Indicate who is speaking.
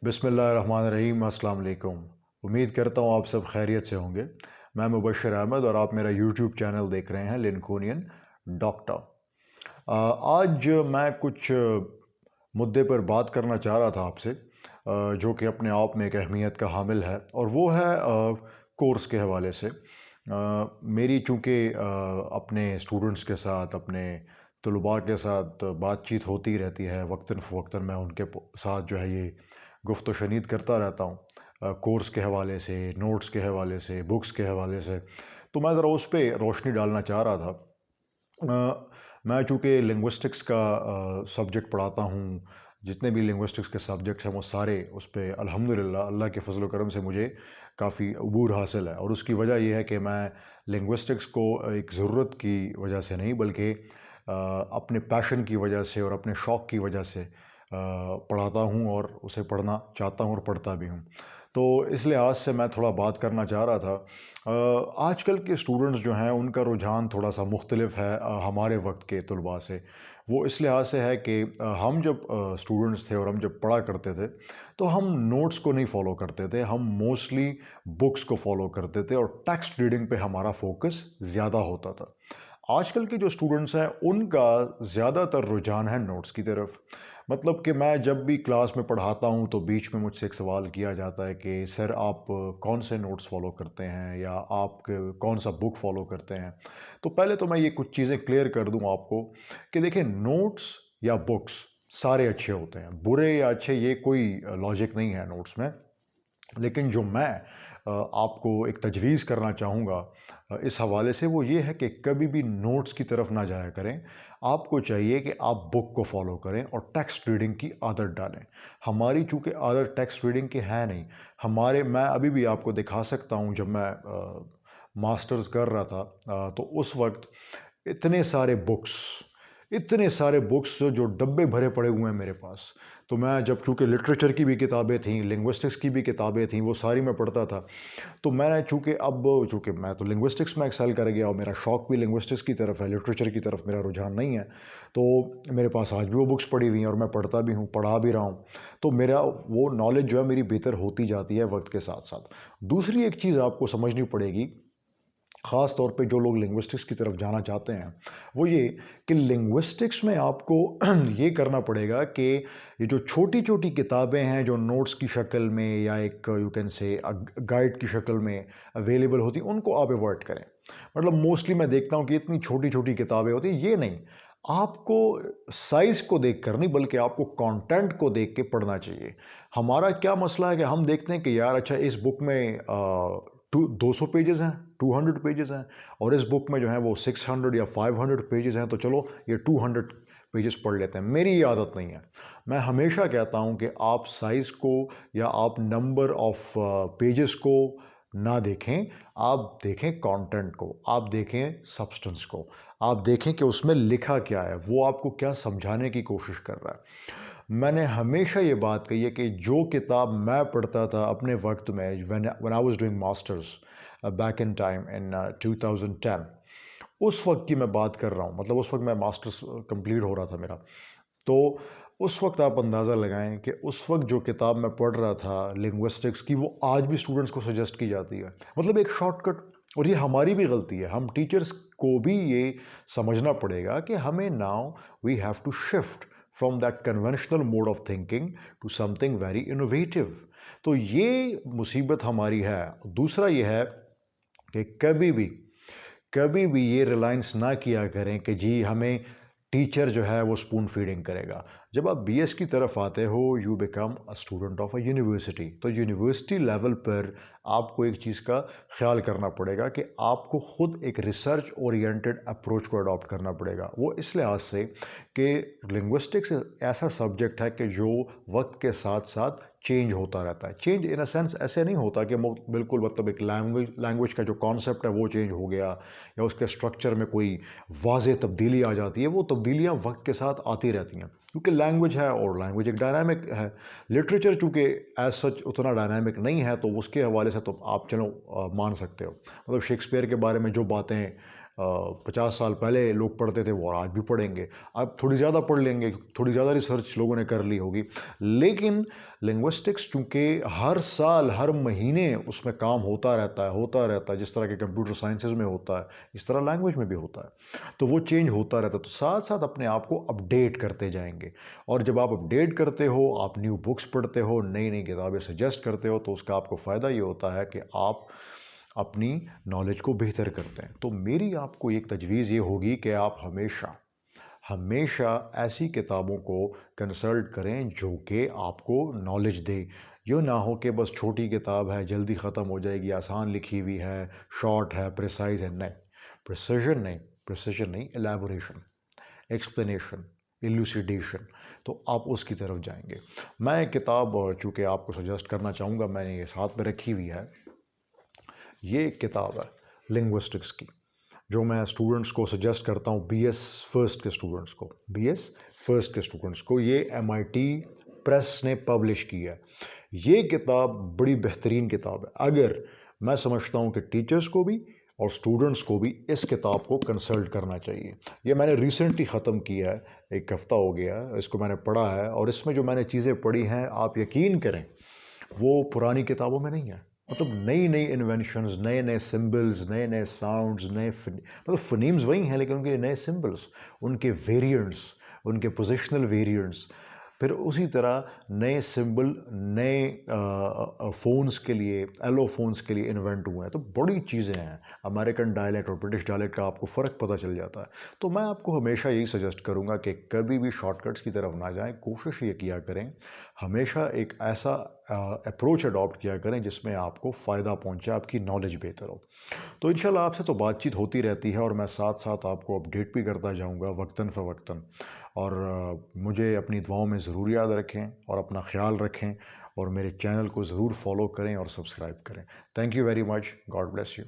Speaker 1: बिस्मिल्लाहिर्रहमानिर्रहीम। अस्सलाम वालेकुम। उम्मीद करता हूँ आप सब खैरियत से होंगे। मैं मुबश्शिर अहमद और आप मेरा यूट्यूब चैनल देख रहे हैं लिंकनियन डॉक्टर। आज मैं कुछ मुद्दे पर बात करना चाह रहा था आपसे, जो कि अपने आप में एक अहमियत का हामिल है, और वो है कोर्स के हवाले से। मेरी चूँकि अपने स्टूडेंट्स के साथ, अपने तलबा के साथ बातचीत होती रहती है, वक्तन फ़वक्तन मैं उनके साथ जो है ये गुफ्त शनीद करता रहता हूँ, कोर्स के हवाले से, नोट्स के हवाले से, बुक्स के हवाले से। तो मैं ज़रा उस पे रोशनी डालना चाह रहा था। मैं चूँकि लिंग्विस्टिक्स का सब्जेक्ट पढ़ाता हूँ, जितने भी लिंग्विस्टिक्स के सब्जेक्ट्स हैं वो सारे उस पे अल्हम्दुलिल्लाह अल्लाह के फ़ज़ल व करम से मुझे काफ़ी अबूर हासिल है। और उसकी वजह ये है कि मैं लिंग्विस्टिक्स को एक ज़रूरत की वजह से नहीं, बल्कि अपने पैशन की वजह से और अपने शौक़ की वजह से पढ़ाता हूँ और उसे पढ़ना चाहता हूँ और पढ़ता भी हूँ। तो इस लिहाज से मैं थोड़ा बात करना चाह रहा था। आजकल के स्टूडेंट्स जो हैं उनका रुझान थोड़ा-सा मुख्तलिफ है हमारे वक़्त के तलबा से। वो इस लिहाज से है कि हम जब स्टूडेंट्स थे और हम जब पढ़ा करते थे, तो हम नोट्स को नहीं फ़ॉलो करते थे, हम मोस्टली बुक्स को फ़ॉलो करते थे और टेक्स्ट रीडिंग पे हमारा फ़ोकस ज़्यादा होता था। आजकल के जो स्टूडेंट्स हैं उनका ज़्यादातर रुझान है नोट्स की तरफ। मतलब कि मैं जब भी क्लास में पढ़ाता हूँ तो बीच में मुझसे एक सवाल किया जाता है कि सर आप कौन से नोट्स फ़ॉलो करते हैं, या आप कौन सा बुक फ़ॉलो करते हैं। तो पहले तो मैं ये कुछ चीज़ें क्लियर कर दूँ आपको कि देखिए, नोट्स या बुक्स सारे अच्छे होते हैं, बुरे या अच्छे ये कोई लॉजिक नहीं है नोट्स में। लेकिन जो मैं आपको एक तजवीज़ करना चाहूँगा इस हवाले से, वो ये है कि कभी भी नोट्स की तरफ ना जाया करें। आपको चाहिए कि आप बुक को फ़ॉलो करें और टेक्स्ट रीडिंग की आदत डालें। हमारी चूँकि आदत टेक्स्ट रीडिंग की है नहीं, मैं अभी भी आपको दिखा सकता हूँ, जब मैं मास्टर्स कर रहा था तो उस वक़्त इतने सारे बुक्स जो डब्बे भरे पड़े हुए हैं मेरे पास। तो मैं जब, चूँकि लिटरेचर की भी किताबें थीं, लिंग्विस्टिक्स की भी किताबें थीं, वो सारी मैं पढ़ता था। तो मैंने चूँकि मैं तो लिंग्विस्टिक्स में एक्सेल कर गया और मेरा शौक भी लिंग्विस्टिक्स की तरफ है, लिटरेचर की तरफ मेरा रुझान नहीं है। तो मेरे पास आज भी वो बुक्स पड़ी हुई हैं और मैं पढ़ता भी हूँ, पढ़ा भी रहा हूँ। तो मेरा वो नॉलेज जो है मेरी बेहतर होती जाती है वक़्त के साथ-साथ। दूसरी एक चीज़ आपको समझनी पड़ेगी, ख़ास तौर पे जो लोग लिंग्विस्टिक्स की तरफ जाना चाहते हैं, वो ये कि लिंग्विस्टिक्स में आपको ये करना पड़ेगा कि ये जो छोटी-छोटी किताबें हैं जो नोट्स की शक्ल में या एक यू कैन से गाइड की शक्ल में अवेलेबल होती हैं, उनको आप अवॉइड करें। मतलब मोस्टली मैं देखता हूँ कि इतनी छोटी-छोटी किताबें होती हैं, ये नहीं। आपको साइज़ को देखकर नहीं, बल्कि आपको कंटेंट को देख के पढ़ना चाहिए। हमारा क्या मसला है कि हम देखते हैं कि यार अच्छा, इस बुक में 200 पेजेज़ हैं, 200 पेजेज़ हैं, और इस बुक में जो है वो 600 या 500 पेजेज़ हैं, तो चलो ये 200 पेजेज़ पढ़ लेते हैं। मेरी ये आदत नहीं है। मैं हमेशा कहता हूँ कि आप साइज़ को या आप नंबर ऑफ पेजेज़ को ना देखें, आप देखें कंटेंट को, आप देखें सब्सटेंस को, आप देखें कि उसमें लिखा क्या है, वो आपको क्या समझाने की कोशिश कर रहा है। मैंने हमेशा ये बात कही है कि जो किताब मैं पढ़ता था अपने वक्त में, when I was doing masters back in time in 2010, उस वक्त की मैं बात कर रहा हूँ। मतलब उस वक्त मैं मास्टर्स कंप्लीट हो रहा था मेरा। तो उस वक्त आप अंदाज़ा लगाएं कि उस वक्त जो किताब मैं पढ़ रहा था लिंग्विस्टिक्स की, वो आज भी स्टूडेंट्स को सजेस्ट की जाती है। मतलब एक शॉर्टकट। और ये हमारी भी गलती है, हम टीचर्स को भी ये समझना पड़ेगा कि हमें now we have to shift from that conventional mode of thinking to something very innovative. तो ये मुसीबत हमारी है। दूसरा ये है कि कभी भी ये रिलायंस ना किया करें कि जी हमें टीचर जो है वो स्पून फीडिंग करेगा। जब आप बीएस की तरफ आते हो, you become a student of a university. तो यूनिवर्सिटी लेवल पर आपको एक चीज़ का ख्याल करना पड़ेगा कि आपको खुद एक रिसर्च ओरिएंटेड अप्रोच को अडॉप्ट करना पड़ेगा। वो इस लिहाज से कि लिंग्विस्टिक्स ऐसा सब्जेक्ट है कि जो वक्त के साथ साथ चेंज होता रहता है। चेंज इन अ सेंस ऐसे नहीं होता कि बिल्कुल, मतलब एक लैंग्वेज का जो कॉन्सेप्ट है वो चेंज हो गया, या उसके स्ट्रक्चर में कोई वाज़ेह तब्दीली आ जाती है। वो तब्दीलियाँ वक्त के साथ आती रहती हैं, क्योंकि लैंग्वेज है और लैंग्वेज एक डायनामिक है। लिटरेचर चूँकि एज सच उतना डायनामिक नहीं है, तो उसके हवाले से तो आप चलो मान सकते हो। मतलब शेक्सपियर के बारे में जो बातें 50 साल पहले लोग पढ़ते थे वो आज भी पढ़ेंगे। अब थोड़ी ज़्यादा पढ़ लेंगे, थोड़ी ज़्यादा रिसर्च लोगों ने कर ली होगी। लेकिन लिंग्विस्टिक्स चूँकि हर साल, हर महीने उसमें काम होता रहता है, जिस तरह के कंप्यूटर साइंसेज़ में होता है, इस तरह लैंग्वेज में भी होता है। तो वो चेंज होता रहता है, तो साथ-साथ अपने आप को अपडेट करते जाएँगे। और जब आप अपडेट करते हो, आप न्यू बुक्स पढ़ते हो, नई-नई किताबें सजेस्ट करते हो, तो उसका आपको फ़ायदा ये होता है कि आप अपनी नॉलेज को बेहतर करते हैं। तो मेरी आपको एक तजवीज़ ये होगी कि आप हमेशा हमेशा ऐसी किताबों को कंसल्ट करें जो कि आपको नॉलेज दे। यूँ ना हो कि बस छोटी किताब है, जल्दी ख़त्म हो जाएगी, आसान लिखी हुई है, शॉर्ट है, प्रिसाइज़ है। नहीं, प्रिसिशन नहीं, एलैबोरेशन, एक्सप्लेनेशन, इलूसिडेशन, तो आप उसकी तरफ जाएंगे। मैं एक किताब चूँकि आपको सजेस्ट करना चाहूँगा, मैंने ये साथ में रखी हुई है। ये एक किताब है लिंग्विस्टिक्स की, जो मैं स्टूडेंट्स को सजेस्ट करता हूँ, बीएस फर्स्ट के स्टूडेंट्स को, बीएस फर्स्ट के स्टूडेंट्स को। ये एमआईटी प्रेस ने पब्लिश की है। ये किताब बड़ी बेहतरीन किताब है। अगर मैं समझता हूँ कि टीचर्स को भी और स्टूडेंट्स को भी इस किताब को कंसल्ट करना चाहिए। ये मैंने रिसेंटली ख़त्म किया है, एक हफ़्ता हो गया है, इसको मैंने पढ़ा है। और इसमें जो मैंने चीज़ें पढ़ी हैं, आप यकीन करें, वो पुरानी किताबों में नहीं है। मतलब नई नई इन्वेंशंस, नए नए सिंबल्स, नए नए साउंड्स, मतलब फोनीम्स वही हैं, लेकिन उनके नए सिंबल्स, उनके वेरिएंट्स, उनके पोजिशनल वेरिएंट्स, फिर उसी तरह नए सिंबल नए फ़ोन्स के लिए, एलोफोन्स के लिए इन्वेंट हुए हैं। तो बड़ी चीज़ें हैं। अमेरिकन डायलेक्ट और ब्रिटिश डायलेक्ट का आपको फ़र्क पता चल जाता है। तो मैं आपको हमेशा यही सजेस्ट करूँगा कि कभी भी शॉर्टकट्स की तरफ ना जाएं। कोशिश ये किया करें, हमेशा एक ऐसा अप्रोच अडॉप्ट किया करें जिसमें आपको फ़ायदा पहुँचे, आपकी नॉलेज बेहतर हो। तो इंशाल्लाह आपसे तो बातचीत होती रहती है और मैं साथ साथ आपको अपडेट भी करता जाऊँगा वक्तन फ़वक्तन। और मुझे अपनी दुआओं में ज़रूर याद रखें और अपना ख्याल रखें, और मेरे चैनल को ज़रूर फॉलो करें और सब्सक्राइब करें। Thank you very much. God bless you.